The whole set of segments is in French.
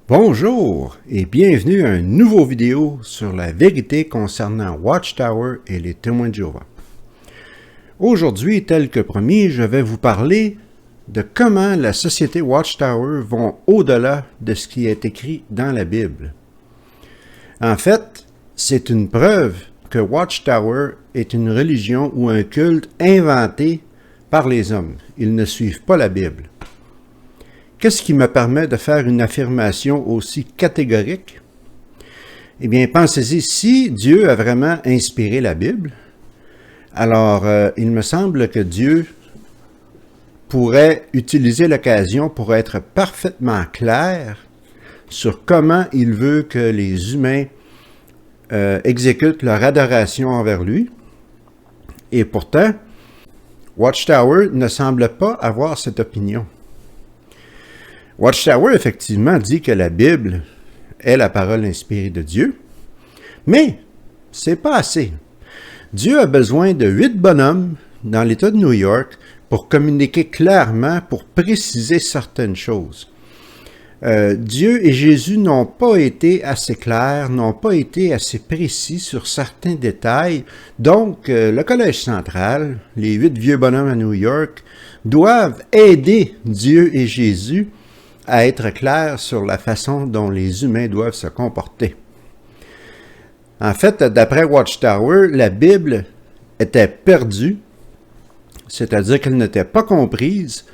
Bonjour et bienvenue à une nouvelle vidéo sur la vérité concernant Watchtower et les témoins de Jéhovah. Aujourd'hui, tel que promis, je vais vous parler de comment la société Watchtower va au-delà de ce qui est écrit dans la Bible. En fait, c'est une preuve que Watchtower est une religion ou un culte inventé par les hommes. Ils ne suivent pas la Bible. Qu'est-ce qui me permet de faire une affirmation aussi catégorique? Eh bien, pensez-y, si Dieu a vraiment inspiré la Bible, alors il me semble que Dieu pourrait utiliser l'occasion pour être parfaitement clair sur comment il veut que les humains exécutent leur adoration envers lui. Et pourtant, Watchtower ne semble pas avoir cette opinion. Watchtower, effectivement, dit que la Bible est la parole inspirée de Dieu, mais c'est pas assez. Dieu a besoin de 8 bonhommes dans l'État de New York pour communiquer clairement, pour préciser certaines choses. Dieu et Jésus n'ont pas été assez clairs, n'ont pas été assez précis sur certains détails. Donc, le Collège central, les 8 vieux bonhommes à New York, doivent aider Dieu et Jésus à être clair sur la façon dont les humains doivent se comporter. En fait, d'après Watchtower, la Bible était perdue, c'est-à-dire qu'elle n'était pas comprise,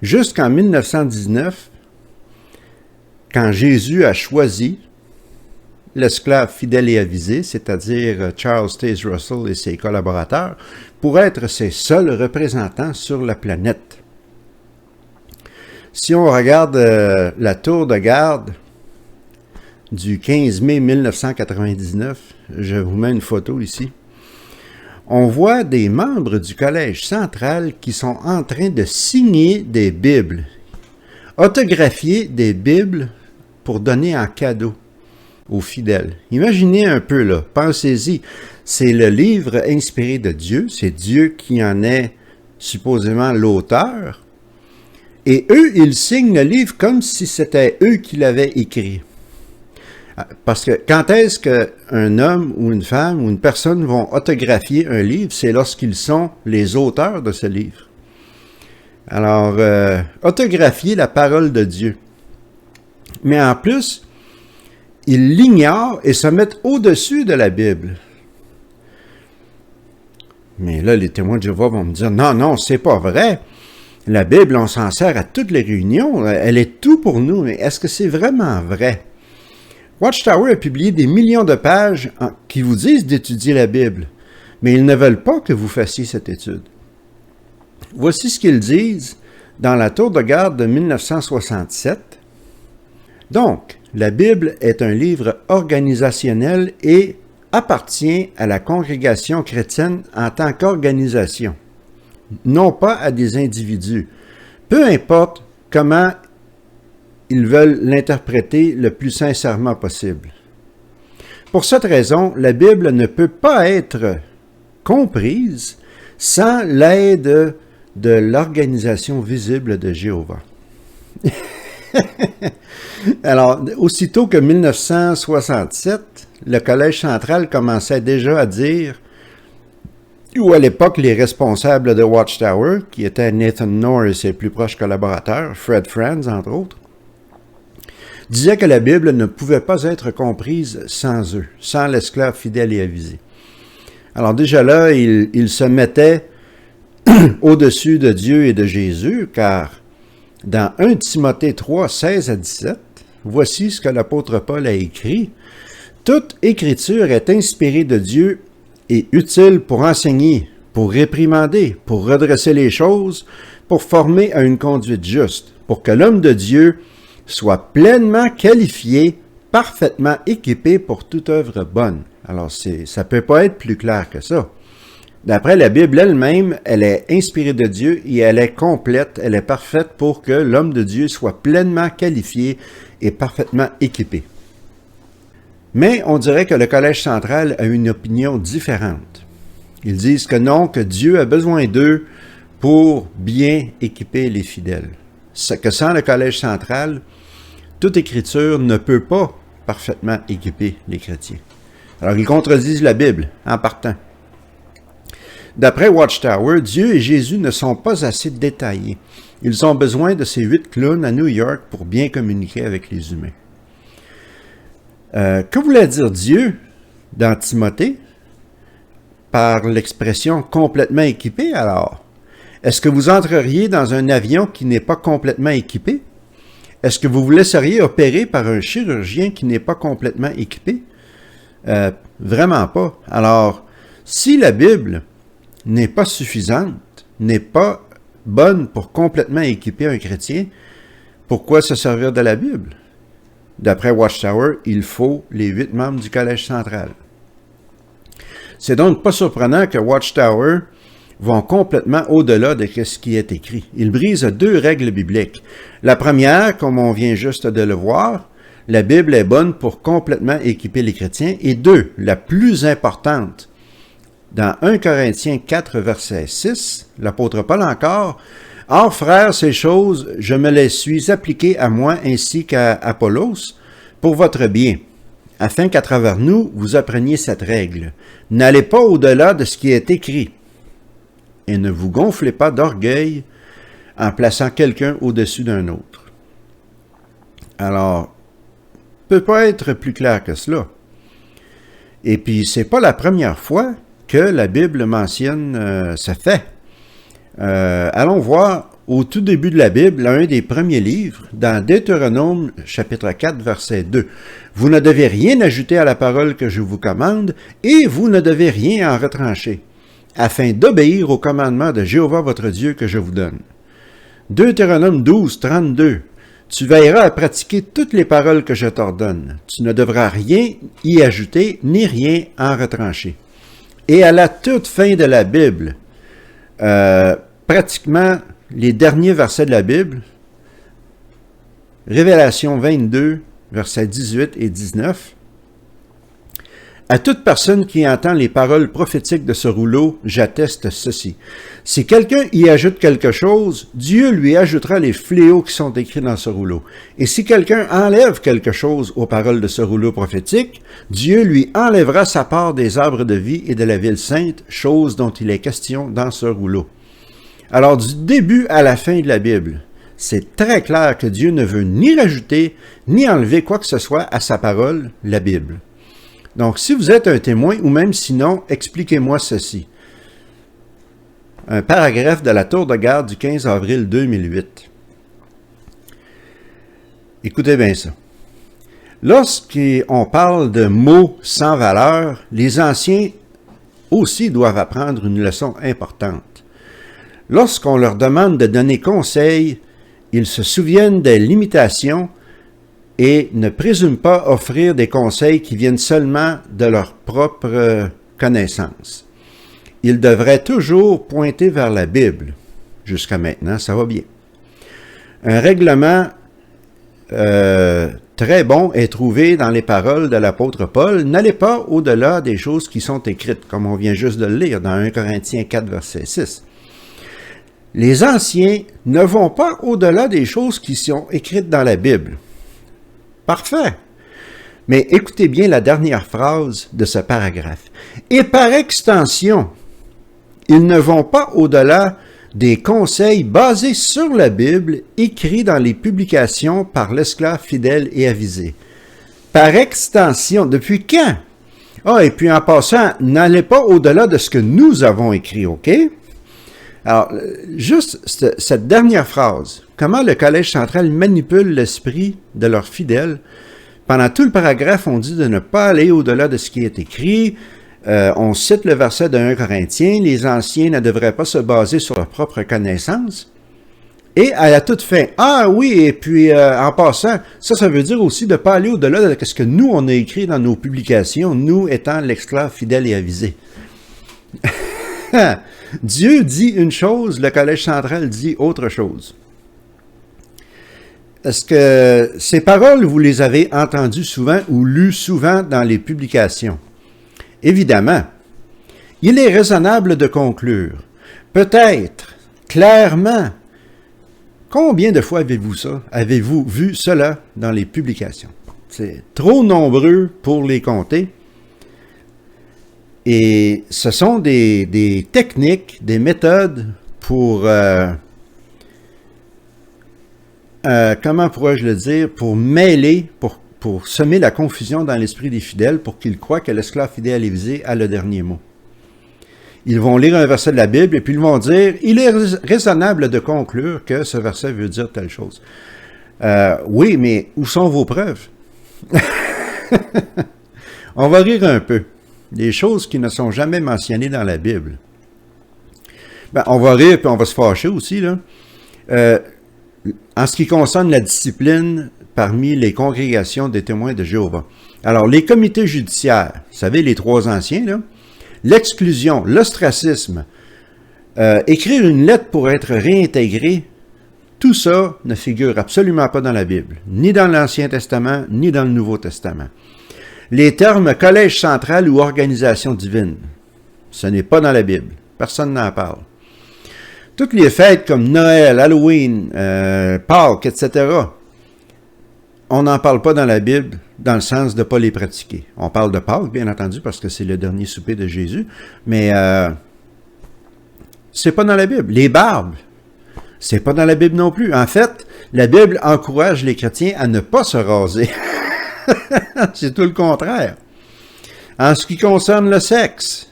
jusqu'en 1919, quand Jésus a choisi l'esclave fidèle et avisé, c'est-à-dire Charles Taze Russell et ses collaborateurs, pour être ses seuls représentants sur la planète. Si on regarde la tour de garde du 15 mai 1999, je vous mets une photo ici, on voit des membres du Collège central qui sont en train de signer des Bibles, autographier des Bibles pour donner en cadeau aux fidèles. Imaginez un peu là, pensez-y, c'est le livre inspiré de Dieu, c'est Dieu qui en est supposément l'auteur, et eux, ils signent le livre comme si c'était eux qui l'avaient écrit. Parce que quand est-ce qu'un homme ou une femme ou une personne vont autographier un livre? C'est lorsqu'ils sont les auteurs de ce livre. Alors, autographier la parole de Dieu. Mais en plus, ils l'ignorent et se mettent au-dessus de la Bible. Mais là, les témoins de Jéhovah vont me dire, non, c'est pas vrai. La Bible, on s'en sert à toutes les réunions, elle est tout pour nous, mais est-ce que c'est vraiment vrai? Watchtower a publié des millions de pages qui vous disent d'étudier la Bible, mais ils ne veulent pas que vous fassiez cette étude. Voici ce qu'ils disent dans la tour de garde de 1967. Donc, la Bible est un livre organisationnel et appartient à la congrégation chrétienne en tant qu'organisation, non pas à des individus. Peu importe comment ils veulent l'interpréter le plus sincèrement possible. Pour cette raison, la Bible ne peut pas être comprise sans l'aide de l'organisation visible de Jéhovah. Alors, aussitôt que 1967, le Collège central commençait déjà à dire, ou à l'époque, les responsables de Watchtower, qui étaient Nathan Knorr et ses plus proches collaborateurs, Fred Franz, entre autres, disaient que la Bible ne pouvait pas être comprise sans eux, sans l'esclave fidèle et avisé. Alors déjà là, ils se mettaient au-dessus de Dieu et de Jésus, car dans 1 Timothée 3, 16 à 17, voici ce que l'apôtre Paul a écrit. « Toute écriture est inspirée de Dieu et utile pour enseigner, pour réprimander, pour redresser les choses, pour former à une conduite juste, pour que l'homme de Dieu soit pleinement qualifié, parfaitement équipé pour toute œuvre bonne. » Alors, ça ne peut pas être plus clair que ça. D'après la Bible elle-même, elle est inspirée de Dieu et elle est complète, elle est parfaite pour que l'homme de Dieu soit pleinement qualifié et parfaitement équipé. Mais on dirait que le Collège central a une opinion différente. Ils disent que non, que Dieu a besoin d'eux pour bien équiper les fidèles. Que sans le Collège central, toute écriture ne peut pas parfaitement équiper les chrétiens. Alors, ils contredisent la Bible en partant. D'après Watchtower, Dieu et Jésus ne sont pas assez détaillés. Ils ont besoin de ces 8 clowns à New York pour bien communiquer avec les humains. Que voulait dire Dieu dans Timothée par l'expression « complètement équipé » alors? Est-ce que vous entreriez dans un avion qui n'est pas complètement équipé? Est-ce que vous vous laisseriez opérer par un chirurgien qui n'est pas complètement équipé? Vraiment pas. Alors, si la Bible n'est pas suffisante, n'est pas bonne pour complètement équiper un chrétien, pourquoi se servir de la Bible? D'après Watchtower, il faut les 8 membres du Collège central. C'est donc pas surprenant que Watchtower vont complètement au-delà de ce qui est écrit. Ils brisent 2 règles bibliques. La première, comme on vient juste de le voir, la Bible est bonne pour complètement équiper les chrétiens. Et 2, la plus importante, dans 1 Corinthiens 4, verset 6, l'apôtre Paul encore, « Or, frères, ces choses, je me les suis appliquées à moi ainsi qu'à Apollos pour votre bien, afin qu'à travers nous, vous appreniez cette règle. N'allez pas au-delà de ce qui est écrit, et ne vous gonflez pas d'orgueil en plaçant quelqu'un au-dessus d'un autre. » Alors, peut pas être plus clair que cela. Et puis, c'est pas la première fois que la Bible mentionne ce fait. Allons voir au tout début de la Bible, un des premiers livres, dans Deutéronome, chapitre 4, verset 2. « Vous ne devez rien ajouter à la parole que je vous commande, et vous ne devez rien en retrancher, afin d'obéir au commandement de Jéhovah votre Dieu que je vous donne. » Deutéronome 12, 32. « Tu veilleras à pratiquer toutes les paroles que je t'ordonne. Tu ne devras rien y ajouter, ni rien en retrancher. » Et à la toute fin de la Bible, pratiquement les derniers versets de la Bible, Révélation 22, versets 18 et 19, « À toute personne qui entend les paroles prophétiques de ce rouleau, j'atteste ceci. Si quelqu'un y ajoute quelque chose, Dieu lui ajoutera les fléaux qui sont écrits dans ce rouleau. Et si quelqu'un enlève quelque chose aux paroles de ce rouleau prophétique, Dieu lui enlèvera sa part des arbres de vie et de la ville sainte, chose dont il est question dans ce rouleau. » Alors, du début à la fin de la Bible, c'est très clair que Dieu ne veut ni rajouter, ni enlever quoi que ce soit à sa parole, la Bible. Donc, si vous êtes un témoin, ou même sinon, expliquez-moi ceci. Un paragraphe de la Tour de garde du 15 avril 2008. Écoutez bien ça. Lorsqu'on parle de mots sans valeur, les anciens aussi doivent apprendre une leçon importante. Lorsqu'on leur demande de donner conseil, ils se souviennent des limitations et ne présument pas offrir des conseils qui viennent seulement de leur propre connaissance. Ils devraient toujours pointer vers la Bible. Jusqu'à maintenant, ça va bien. Un règlement très bon est trouvé dans les paroles de l'apôtre Paul. N'allez pas au-delà des choses qui sont écrites, comme on vient juste de le lire dans 1 Corinthiens 4, verset 6. Les anciens ne vont pas au-delà des choses qui sont écrites dans la Bible. Parfait. Mais écoutez bien la dernière phrase de ce paragraphe. Et par extension, ils ne vont pas au-delà des conseils basés sur la Bible écrits dans les publications par l'esclave fidèle et avisé. Par extension, depuis quand? Ah, et puis en passant, n'allez pas au-delà de ce que nous avons écrit, OK? Alors, juste cette dernière phrase, comment le Collège central manipule l'esprit de leurs fidèles. Pendant tout le paragraphe, on dit de ne pas aller au-delà de ce qui est écrit. On cite le verset de 1 Corinthiens, les anciens ne devraient pas se baser sur leur propre connaissance. Et à la toute fin, ah oui, et puis en passant, ça veut dire aussi de ne pas aller au-delà de ce que nous, on a écrit dans nos publications, nous étant l'esclave fidèle et avisé. Dieu dit une chose, le Collège central dit autre chose. Est-ce que ces paroles, vous les avez entendues souvent ou lues souvent dans les publications? Évidemment, il est raisonnable de conclure, peut-être, clairement, Combien de fois avez-vous vu cela dans les publications? C'est trop nombreux pour les compter. Et ce sont des techniques, des méthodes pour, comment pourrais-je le dire, pour mêler, pour semer la confusion dans l'esprit des fidèles, pour qu'ils croient que l'esclave fidèle et visé a le dernier mot. Ils vont lire un verset de la Bible et puis ils vont dire « Il est raisonnable de conclure que ce verset veut dire telle chose. » Oui, mais où sont vos preuves? On va rire un peu. Des choses qui ne sont jamais mentionnées dans la Bible. Ben, on va rire puis on va se fâcher aussi, là. En ce qui concerne la discipline parmi les congrégations des témoins de Jéhovah. Alors, les comités judiciaires, vous savez, les 3 anciens, là, l'exclusion, l'ostracisme, écrire une lettre pour être réintégré, tout ça ne figure absolument pas dans la Bible, ni dans l'Ancien Testament, ni dans le Nouveau Testament. Les termes collège central ou organisation divine, ce n'est pas dans la Bible. Personne n'en parle. Toutes les fêtes comme Noël, Halloween, Pâques, etc., on n'en parle pas dans la Bible dans le sens de ne pas les pratiquer. On parle de Pâques, bien entendu, parce que c'est le dernier souper de Jésus, mais c'est pas dans la Bible. Les barbes, c'est pas dans la Bible non plus. En fait, la Bible encourage les chrétiens à ne pas se raser. C'est tout le contraire. En ce qui concerne le sexe,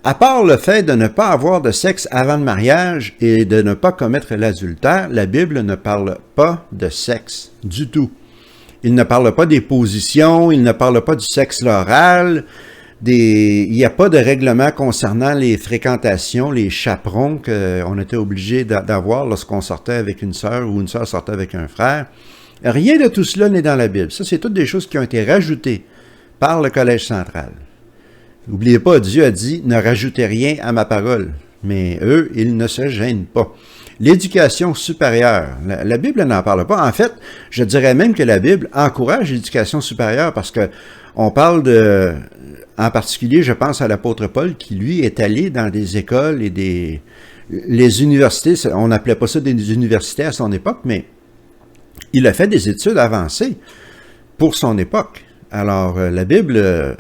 à part le fait de ne pas avoir de sexe avant le mariage et de ne pas commettre l'adultère, la Bible ne parle pas de sexe du tout. Il ne parle pas des positions, il ne parle pas du sexe oral, il n'y a pas de règlement concernant les fréquentations, les chaperons qu'on était obligé d'avoir lorsqu'on sortait avec une sœur ou une sœur sortait avec un frère. Rien de tout cela n'est dans la Bible. Ça, c'est toutes des choses qui ont été rajoutées par le Collège central. N'oubliez pas, Dieu a dit « Ne rajoutez rien à ma parole ». Mais eux, ils ne se gênent pas. L'éducation supérieure, la Bible n'en parle pas. En fait, je dirais même que la Bible encourage l'éducation supérieure parce que on parle en particulier, je pense à l'apôtre Paul qui, lui, est allé dans des écoles et les universités. On n'appelait pas ça des universités à son époque, mais il a fait des études avancées pour son époque. Alors, la Bible,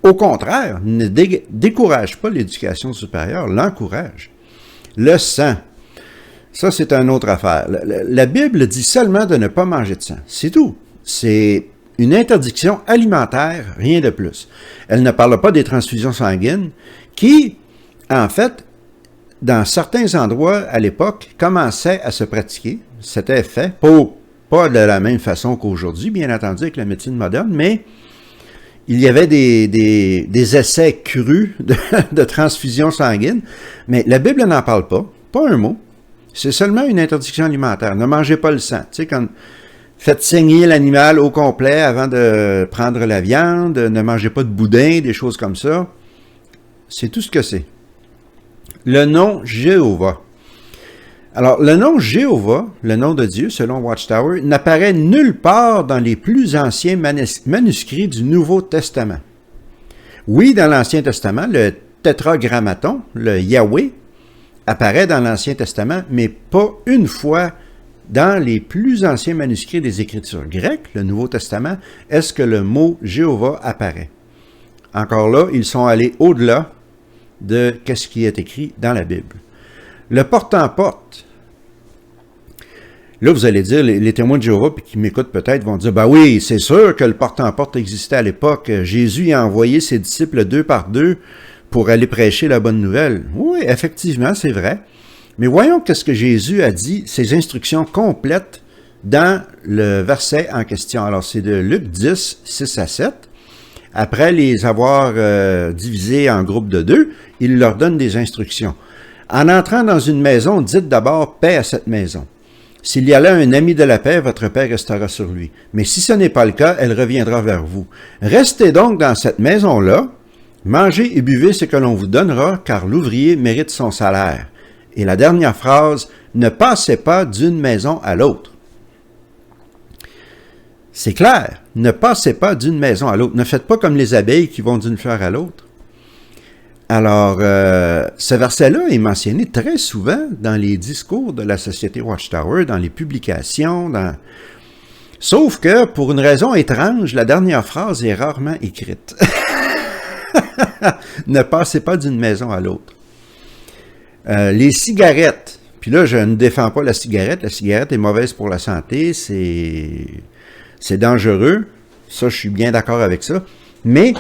au contraire, ne décourage pas l'éducation supérieure, l'encourage. Le sang, ça c'est une autre affaire. La Bible dit seulement de ne pas manger de sang. C'est tout. C'est une interdiction alimentaire, rien de plus. Elle ne parle pas des transfusions sanguines qui, en fait, dans certains endroits à l'époque, commençaient à se pratiquer. C'était fait, pas de la même façon qu'aujourd'hui, bien entendu, avec la médecine moderne, mais il y avait des essais crus de transfusion sanguine, mais la Bible n'en parle pas un mot. C'est seulement une interdiction alimentaire. Ne mangez pas le sang. Tu sais, quand faites saigner l'animal au complet avant de prendre la viande, ne mangez pas de boudin, des choses comme ça. C'est tout ce que c'est. Le nom Jéhovah. Alors, le nom Jéhovah, le nom de Dieu, selon Watchtower, n'apparaît nulle part dans les plus anciens manuscrits du Nouveau Testament. Oui, dans l'Ancien Testament, le tétragrammaton, le Yahweh, apparaît dans l'Ancien Testament, mais pas une fois dans les plus anciens manuscrits des Écritures grecques, le Nouveau Testament, est-ce que le mot Jéhovah apparaît. Encore là, ils sont allés au-delà de ce qui est écrit dans la Bible. Le porte-en-porte. Là, vous allez dire, les témoins de Jéhovah qui m'écoutent peut-être vont dire, ben oui, c'est sûr que le porte-en-porte existait à l'époque. Jésus a envoyé ses disciples 2 par 2 pour aller prêcher la bonne nouvelle. Oui, effectivement, c'est vrai. Mais voyons qu'est-ce que Jésus a dit, ses instructions complètes dans le verset en question. Alors, c'est de Luc 10, 6 à 7. Après les avoir divisés en groupes de 2, il leur donne des instructions. En entrant dans une maison, dites d'abord « paix à cette maison ». S'il y a là un ami de la paix, votre paix restera sur lui. Mais si ce n'est pas le cas, elle reviendra vers vous. Restez donc dans cette maison-là, mangez et buvez ce que l'on vous donnera, car l'ouvrier mérite son salaire. Et la dernière phrase, ne passez pas d'une maison à l'autre. C'est clair, ne passez pas d'une maison à l'autre. Ne faites pas comme les abeilles qui vont d'une fleur à l'autre. Alors, ce verset-là est mentionné très souvent dans les discours de la Société Watchtower, dans les publications, sauf que, pour une raison étrange, la dernière phrase est rarement écrite. Ne passez pas d'une maison à l'autre. Les cigarettes. Puis là, je ne défends pas la cigarette. La cigarette est mauvaise pour la santé. C'est dangereux. Ça, je suis bien d'accord avec ça. Mais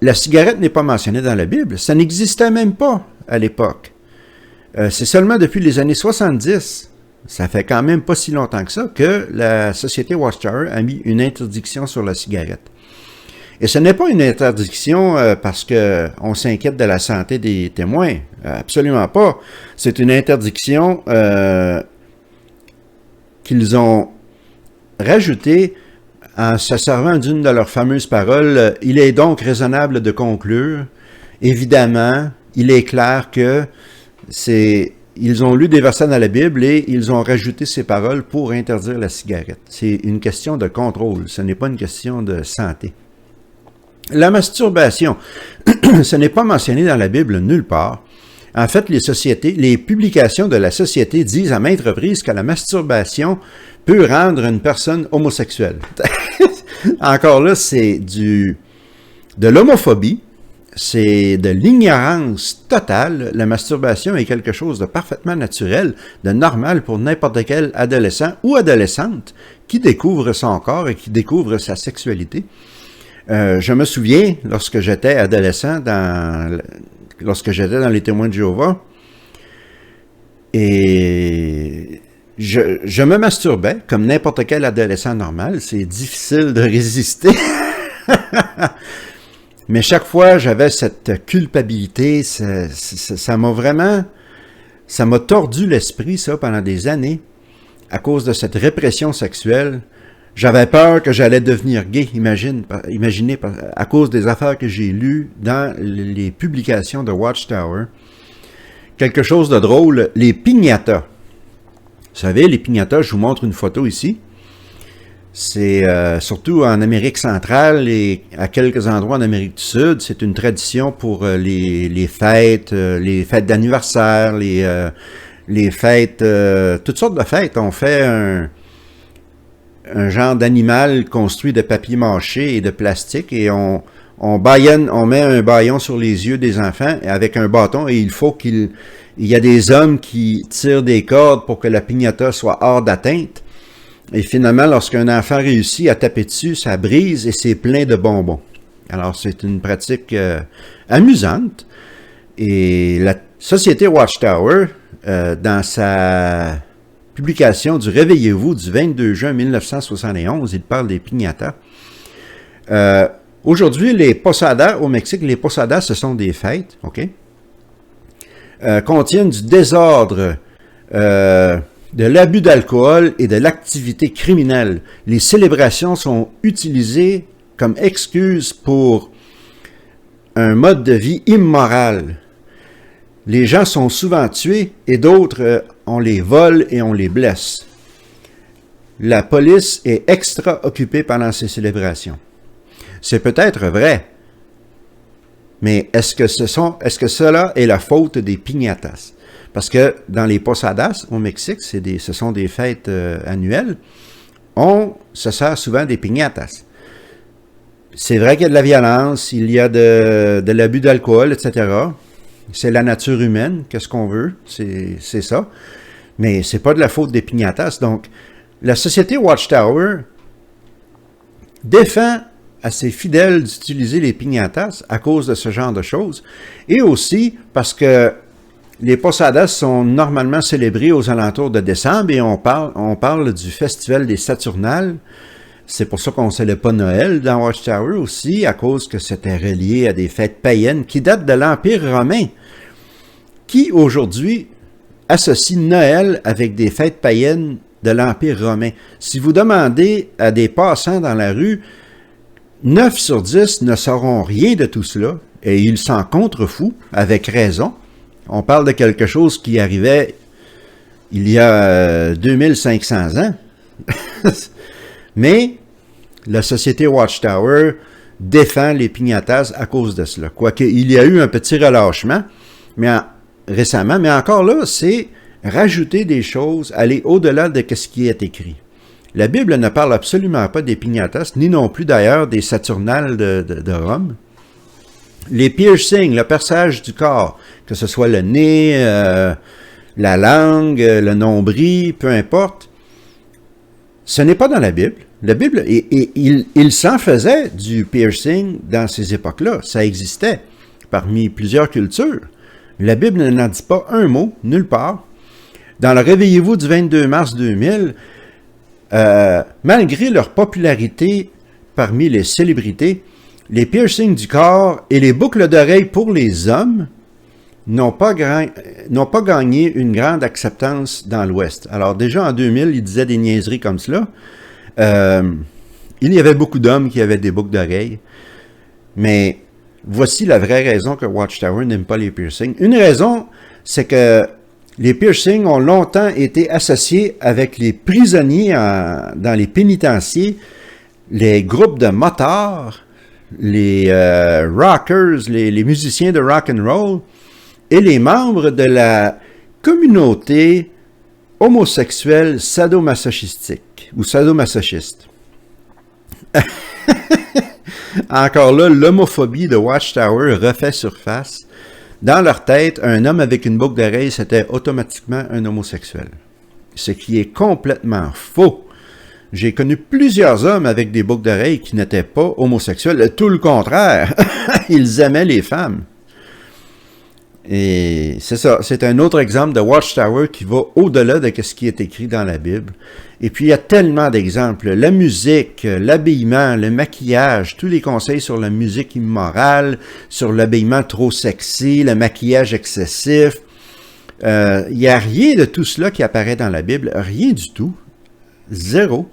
la cigarette n'est pas mentionnée dans la Bible. Ça n'existait même pas à l'époque. C'est seulement depuis les années 70, ça fait quand même pas si longtemps que ça, que la Société Watchtower a mis une interdiction sur la cigarette. Et ce n'est pas une interdiction parce qu'on s'inquiète de la santé des témoins. Absolument pas. C'est une interdiction qu'ils ont rajoutée en se servant d'une de leurs fameuses paroles. Il est donc raisonnable de conclure, évidemment, il est clair que ils ont lu des versets dans la Bible et ils ont rajouté ces paroles pour interdire la cigarette. C'est une question de contrôle, ce n'est pas une question de santé. La masturbation, ce n'est pas mentionné dans la Bible nulle part. En fait, les publications de la société disent à maintes reprises que la masturbation peut rendre une personne homosexuelle. Encore là, c'est de l'homophobie, c'est de l'ignorance totale. La masturbation est quelque chose de parfaitement naturel, de normal pour n'importe quel adolescent ou adolescente qui découvre son corps et qui découvre sa sexualité. Je me souviens, lorsque j'étais adolescent, lorsque j'étais dans les Témoins de Jéhovah, et je me masturbais comme n'importe quel adolescent normal. C'est difficile de résister. Mais chaque fois, j'avais cette culpabilité. Ça m'a tordu l'esprit, ça, pendant des années, à cause de cette répression sexuelle. J'avais peur que j'allais devenir gay, imaginez, à cause des affaires que j'ai lues dans les publications de Watchtower. Quelque chose de drôle, les piñatas. Vous savez, les piñatas, je vous montre une photo ici. C'est surtout en Amérique centrale et à quelques endroits en Amérique du Sud. C'est une tradition pour les fêtes d'anniversaire, les fêtes, toutes sortes de fêtes. On fait un genre d'animal construit de papier mâché et de plastique et on met un bâillon sur les yeux des enfants avec un bâton et il faut il y a des hommes qui tirent des cordes pour que la piñata soit hors d'atteinte. Et finalement, lorsqu'un enfant réussit à taper dessus, ça brise et c'est plein de bonbons. Alors, c'est une pratique amusante. Et la Société Watchtower, dans sa publication du Réveillez-vous du 22 juin 1971, il parle des piñatas. Aujourd'hui, les posadas au Mexique, les posadas, ce sont des fêtes, OK? Contiennent du désordre, de l'abus d'alcool et de l'activité criminelle. Les célébrations sont utilisées comme excuse pour un mode de vie immoral. Les gens sont souvent tués et d'autres, on les vole et on les blesse. La police est extra occupée pendant ces célébrations. C'est peut-être vrai, mais est-ce que cela est la faute des piñatas? Parce que dans les posadas au Mexique, ce sont des fêtes annuelles, on se sert souvent des piñatas. C'est vrai qu'il y a de la violence, il y a de l'abus d'alcool, etc. C'est la nature humaine, qu'est-ce qu'on veut, c'est ça. Mais c'est pas de la faute des piñatas. Donc, la Société Watchtower défend à ses fidèles d'utiliser les piñatas à cause de ce genre de choses, et aussi parce que les posadas sont normalement célébrés aux alentours de décembre, et on parle du festival des Saturnales. C'est pour ça qu'on ne célèbre pas Noël dans Watchtower aussi, à cause que c'était relié à des fêtes païennes qui datent de l'Empire romain, qui aujourd'hui associe Noël avec des fêtes païennes de l'Empire romain. Si vous demandez à des passants dans la rue, 9 sur 10 ne sauront rien de tout cela, et ils s'en contrefouent, avec raison. On parle de quelque chose qui arrivait il y a 2500 ans. Mais la Société Watchtower défend les piñatas à cause de cela. Quoique, il y a eu un petit relâchement récemment, mais encore là, c'est rajouter des choses, aller au-delà de ce qui est écrit. La Bible ne parle absolument pas des piñatas, ni non plus d'ailleurs des Saturnales de Rome. Les piercings, le perçage du corps, que ce soit le nez, la langue, le nombril, peu importe, ce n'est pas dans la Bible. La Bible, il s'en faisait du piercing dans ces époques-là. Ça existait parmi plusieurs cultures. La Bible n'en dit pas un mot, nulle part. Dans le Réveillez-vous du 22 mars 2000, malgré leur popularité parmi les célébrités, les piercings du corps et les boucles d'oreilles pour les hommes n'ont pas gagné une grande acceptance dans l'Ouest. Alors déjà en 2000, ils disaient des niaiseries comme cela. Il y avait beaucoup d'hommes qui avaient des boucles d'oreilles, mais voici la vraie raison que Watchtower n'aime pas les piercings. Une raison, c'est que les piercings ont longtemps été associés avec les prisonniers dans les pénitenciers, les groupes de motards, les rockers, les musiciens de rock and roll et les membres de la communauté homosexuelle sadomasochistique ou sadomasochiste. Encore là, l'homophobie de Watchtower refait surface. Dans leur tête, un homme avec une boucle d'oreille, c'était automatiquement un homosexuel. Ce qui est complètement faux. J'ai connu plusieurs hommes avec des boucles d'oreilles qui n'étaient pas homosexuels. Tout le contraire. Ils aimaient les femmes. Et c'est ça. C'est un autre exemple de Watchtower qui va au-delà de ce qui est écrit dans la Bible. Et puis, il y a tellement d'exemples. La musique, l'habillement, le maquillage, tous les conseils sur la musique immorale, sur l'habillement trop sexy, le maquillage excessif. Il n'y a rien de tout cela qui apparaît dans la Bible. Rien du tout. Zéro.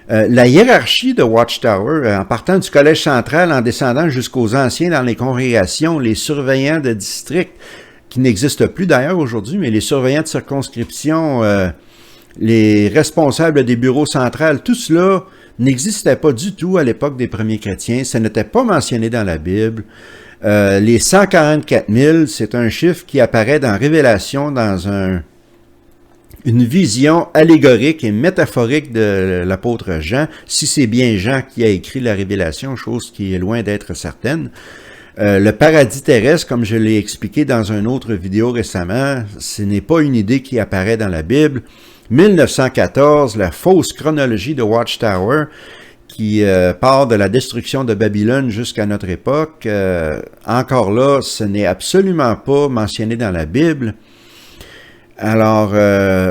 La hiérarchie de Watchtower, en partant du collège central, en descendant jusqu'aux anciens dans les congrégations, les surveillants de district, qui n'existent plus d'ailleurs aujourd'hui, mais les surveillants de circonscription, les responsables des bureaux centrales, tout cela n'existait pas du tout à l'époque des premiers chrétiens. Ça n'était pas mentionné dans la Bible. Les 144 000, c'est un chiffre qui apparaît dans Révélation dans une vision allégorique et métaphorique de l'apôtre Jean, si c'est bien Jean qui a écrit la Révélation, chose qui est loin d'être certaine. Le paradis terrestre, comme je l'ai expliqué dans une autre vidéo récemment, ce n'est pas une idée qui apparaît dans la Bible. 1914, la fausse chronologie de Watchtower, qui part de la destruction de Babylone jusqu'à notre époque. Encore là, ce n'est absolument pas mentionné dans la Bible. Alors,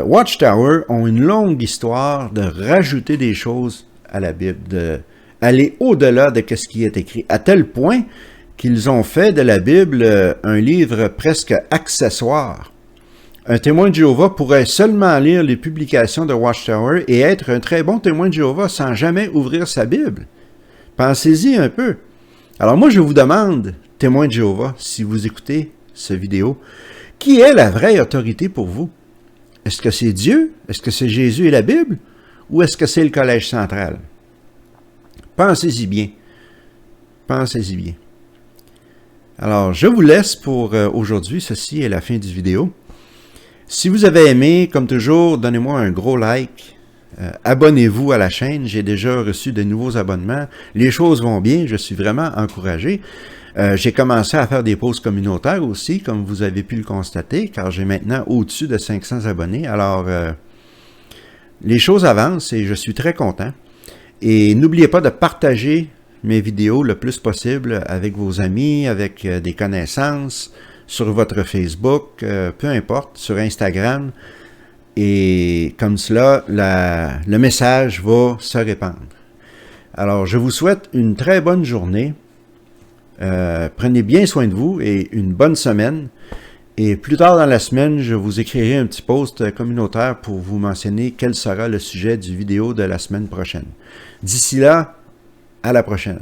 Watchtower ont une longue histoire de rajouter des choses à la Bible, d'aller au-delà de ce qui est écrit, à tel point qu'ils ont fait de la Bible un livre presque accessoire. Un témoin de Jéhovah pourrait seulement lire les publications de Watchtower et être un très bon témoin de Jéhovah sans jamais ouvrir sa Bible. Pensez-y un peu. Alors moi, je vous demande, témoin de Jéhovah, si vous écoutez cette vidéo, qui est la vraie autorité pour vous? Est-ce que c'est Dieu? Est-ce que c'est Jésus et la Bible? Ou est-ce que c'est le collège central? Pensez-y bien. Pensez-y bien. Alors, je vous laisse pour aujourd'hui. Ceci est la fin du vidéo. Si vous avez aimé, comme toujours, donnez-moi un gros like. Abonnez-vous à la chaîne. J'ai déjà reçu de nouveaux abonnements. Les choses vont bien. Je suis vraiment encouragé. J'ai commencé à faire des posts communautaires aussi, comme vous avez pu le constater, car j'ai maintenant au-dessus de 500 abonnés. Alors, les choses avancent et je suis très content. Et n'oubliez pas de partager mes vidéos le plus possible avec vos amis, avec des connaissances, sur votre Facebook, peu importe, sur Instagram. Et comme cela, le message va se répandre. Alors, je vous souhaite une très bonne journée. Prenez bien soin de vous et une bonne semaine. Et plus tard dans la semaine, je vous écrirai un petit post communautaire pour vous mentionner quel sera le sujet du vidéo de la semaine prochaine. D'ici là, à la prochaine.